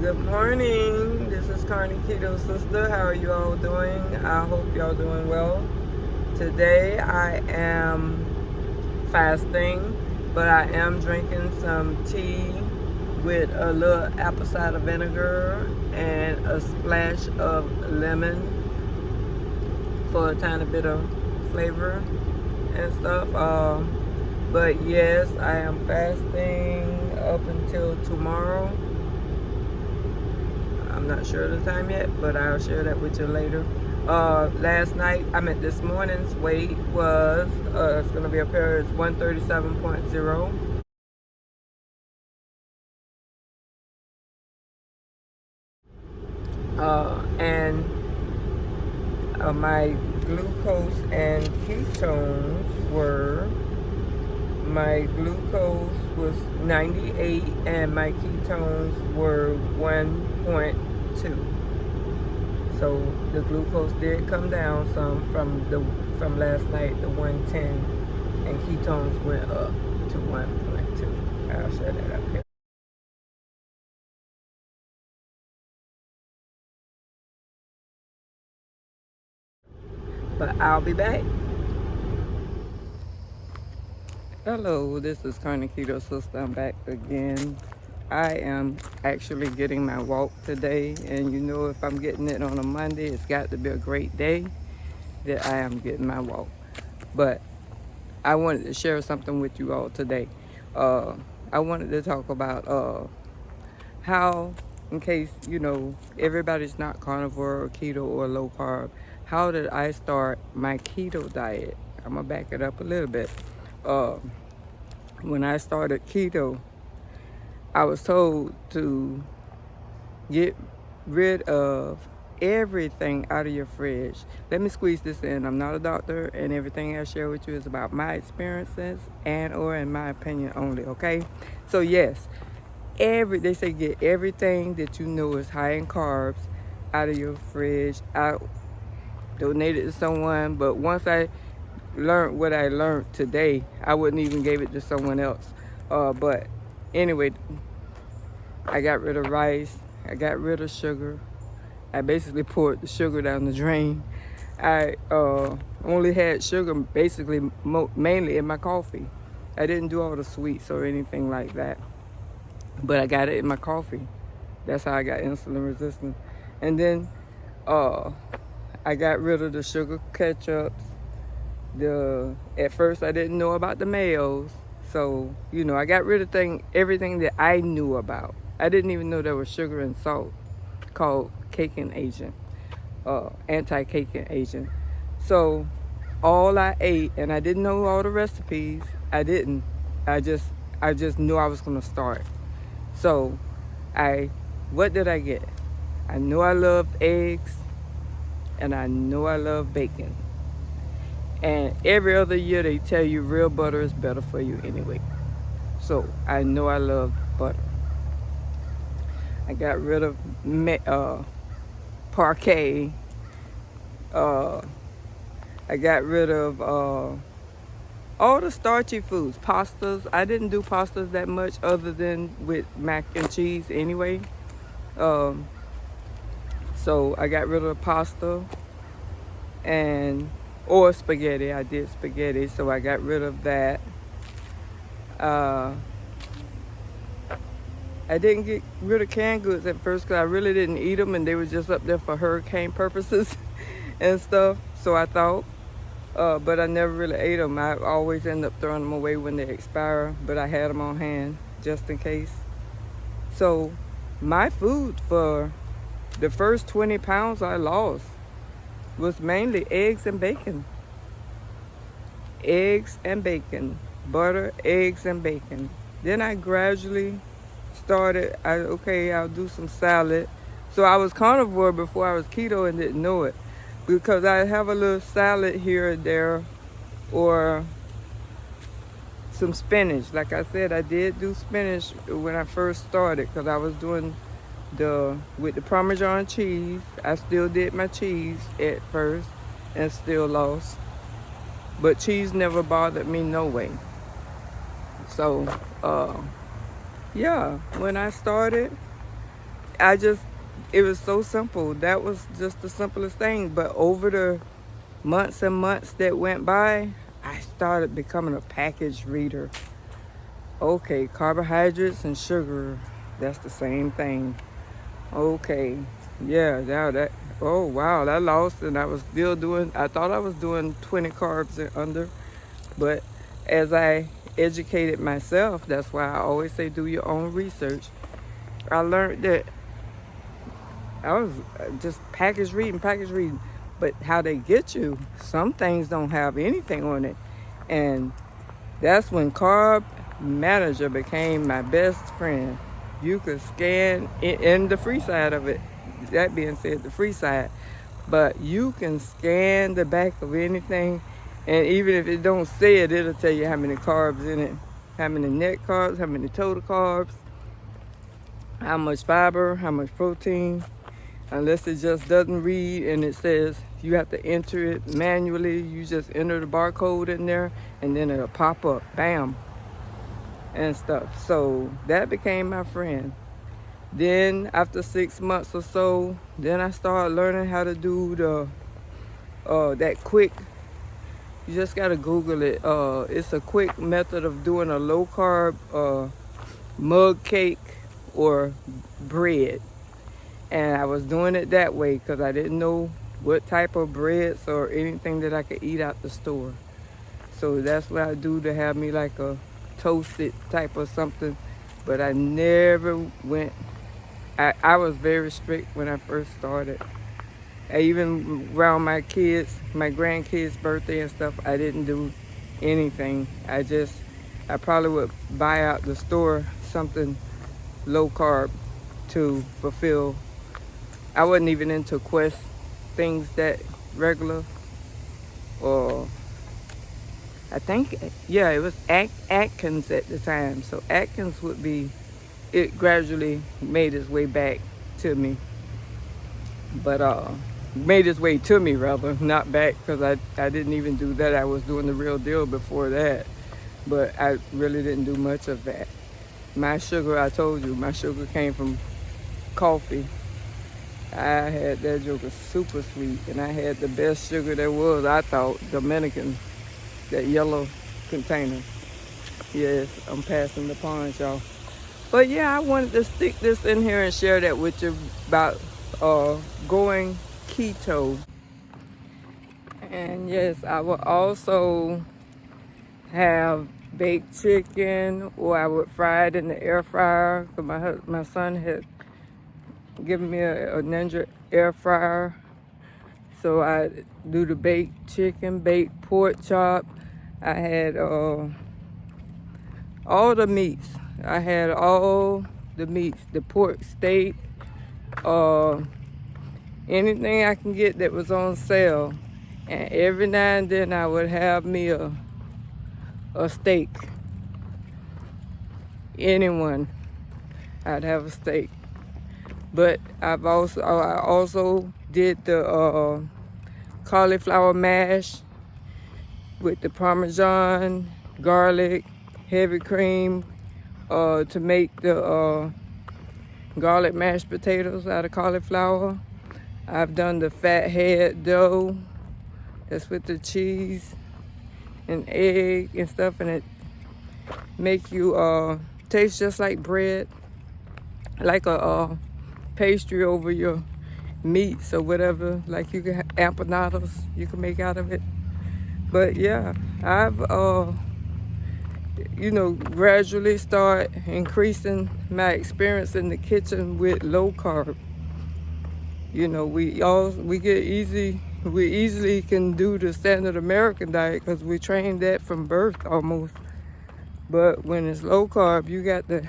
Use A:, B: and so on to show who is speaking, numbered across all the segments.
A: Good morning. This is Keto Sister. How are you all doing? I hope y'all doing well. Today I am fasting, but I am drinking some tea with a little apple cider vinegar and a splash of lemon for a tiny bit of flavor and stuff. But yes, I am fasting up until tomorrow. I'm not sure of the time yet, but I'll share that with you later. This morning's weight was, it's going to be up here, it's 137.0. And my glucose and ketones were, my glucose was 98 and my ketones were 1.2. So the glucose did come down some from last night, the 110, and ketones went up to 1.2. I'll share that up here. But I'll be back. Hello, this is Keto Sister. I'm back again. I am actually getting my walk today, and you know, if I'm getting it on a Monday, it's got to be a great day that I am getting my walk. But I wanted to share something with you all today. I wanted to talk about how, in case, you know, everybody's not carnivore or keto or low carb, how did I start my keto diet? I'm gonna back it up a little bit. When I started keto, I was told to get rid of everything out of your fridge. Let me squeeze this in. I'm not a doctor, and everything I share with you is about my experiences and or in my opinion only, okay? So yes, they say get everything that you know is high in carbs out of your fridge. I donated to someone, but once I learned what I learned today, I wouldn't even give it to someone else. But anyway, I got rid of rice. I got rid of sugar. I basically poured the sugar down the drain. I only had sugar basically mainly in my coffee. I didn't do all the sweets or anything like that, but I got it in my coffee. That's how I got insulin resistant. And then I got rid of the sugar ketchups. At first I didn't know about the mayos, so you know, I got rid of everything that I knew about. I didn't even know there was sugar and salt called caking agent, anti-caking agent. So all I ate, and I didn't know all the recipes. I didn't. I just knew I was gonna start. So what did I get? I knew I loved eggs, and I know I love bacon. And every other year they tell you real butter is better for you anyway. So I know I love butter. I got rid of parquet. I got rid of all the starchy foods. Pastas. I didn't do pastas that much other than with mac and cheese anyway. So I got rid of pasta or spaghetti. I did spaghetti, so I got rid of that. I didn't get rid of canned goods at first because I really didn't eat them, and they were just up there for hurricane purposes and stuff, so I thought. But I never really ate them. I always end up throwing them away when they expire, but I had them on hand just in case. So my food for the first 20 pounds I lost was mainly eggs and bacon. Eggs and bacon. Butter, eggs, and bacon. Then I gradually started, I'll do some salad. So I was carnivore before I was keto and didn't know it, because I have a little salad here and there, or some spinach. Like I said, I did do spinach when I first started, because I was doing with the Parmesan cheese. I still did my cheese at first and still lost, but cheese never bothered me no way. So yeah, when I started, it was so simple. That was just the simplest thing. But over the months and months that went by, I started becoming a package reader. Okay, carbohydrates and sugar, that's the same thing. Okay, yeah, now that, oh wow, that lost, and I was still doing, I thought I was doing 20 carbs and under, but as I educated myself, that's why I always say do your own research. I learned that I was just package reading, but how they get you, some things don't have anything on it, and that's when Carb Manager became my best friend. You could scan in the free side of it. That being said, the free side, but you can scan the back of anything, and even if it don't say it, it'll tell you how many carbs in it, how many net carbs, how many total carbs, how much fiber, how much protein. Unless it just doesn't read and it says you have to enter it manually, you just enter the barcode in there and then it'll pop up, bam, and stuff. So that became my friend. Then after 6 months or so, then I started learning how to do that quick, you just gotta Google it. It's a quick method of doing a low carb mug cake or bread. And I was doing it that way because I didn't know what type of breads or anything that I could eat out the store. So that's what I do to have me like a toasted type of something. But I never went, I was very strict when I first started. Even around my grandkids' birthday and stuff, I didn't do anything. I probably would buy out the store something low carb to fulfill. I wasn't even into Quest things that regular, or I think, yeah, it was Atkins at the time. So Atkins would be, it gradually made its way back to me. But made its way to me rather, not back, because I didn't even do that. I was doing the real deal before that. But I really didn't do much of that. My sugar, I told you, my sugar came from coffee. I had that joker super sweet, and I had the best sugar there was, I thought, Dominican, that yellow container. Yes, I'm passing the pond, y'all. But yeah, I wanted to stick this in here and share that with you about going keto. And yes, I will also have baked chicken, or I would fry it in the air fryer, because my son had given me a Ninja air fryer. So I do the baked chicken, baked pork chop. I had all the meats. I had all the meats, the pork steak, anything I can get that was on sale. And every now and then I would have me a steak. Anyone, I'd have a steak. But I also did the cauliflower mash with the Parmesan, garlic, heavy cream, to make the garlic mashed potatoes out of cauliflower. I've done the fat head dough. That's with the cheese and egg and stuff, and it make you taste just like bread, like a pastry over your meats or whatever. Like you can have empanadas you can make out of it. But yeah, I've gradually start increasing my experience in the kitchen with low carb. We easily can do the standard American diet because we trained that from birth almost. But when it's low carb, you got to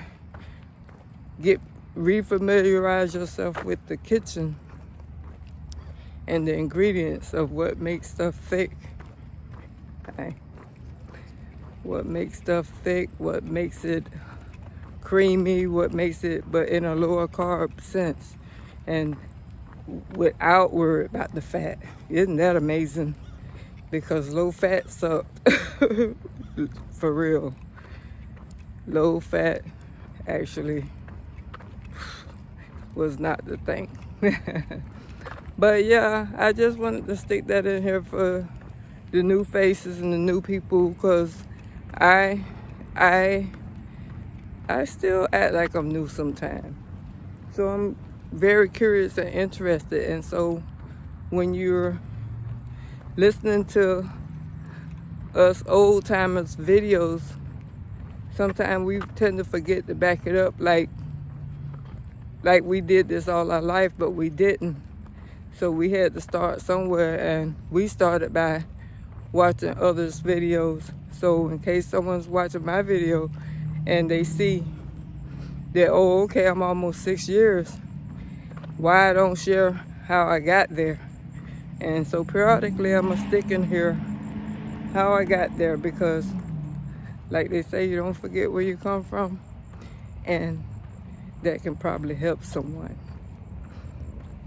A: refamiliarize yourself with the kitchen and the ingredients of what makes stuff thick. Okay. What makes stuff thick, what makes it creamy, what makes it, but in a lower carb sense, and without worry about the fat. Isn't that amazing? Because low fat sucked. For real. Low fat actually was not the thing. But yeah, I just wanted to stick that in here for the new faces and the new people, because I I I still act like I'm new sometimes. So I'm very curious and interested. And so when you're listening to us old timers videos, sometimes we tend to forget to back it up like we did this all our life, but we didn't. So we had to start somewhere, and we started by watching others' videos. So in case someone's watching my video and they see that, oh, okay, I'm almost 6 years, why I don't share how I got there. And so periodically I'm gonna stick in here how I got there, because like they say, you don't forget where you come from, and that can probably help someone.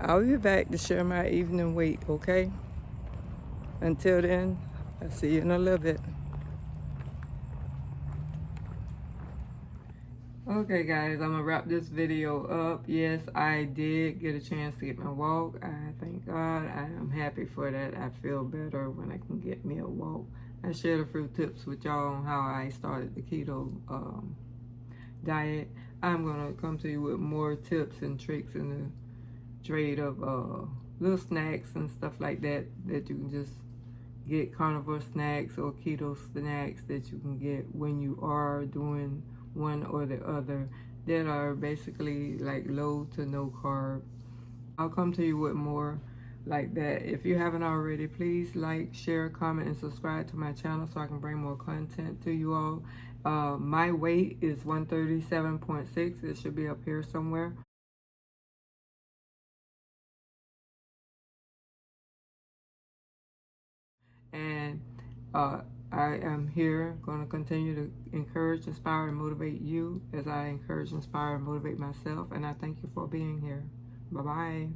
A: I'll be back to share my evening weight, okay? Until then, I'll see you in a little bit. Okay guys, I'm gonna wrap this video up. Yes, I did get a chance to get my walk. I thank God. I am happy for that. I feel better when I can get me a walk. I shared a few tips with y'all on how I started the keto diet. I'm gonna come to you with more tips and tricks in the trade of little snacks and stuff like that that you can just get, carnivore snacks or keto snacks that you can get when you are doing one or the other, that are basically like low to no carb. I'll come to you with more like that. If you haven't already, please like, share, comment, and subscribe to my channel so I can bring more content to you all. My weight is 137.6. It should be up here somewhere. And I am here going to continue to encourage, inspire, and motivate you as I encourage, inspire, and motivate myself. And I thank you for being here. Bye-bye.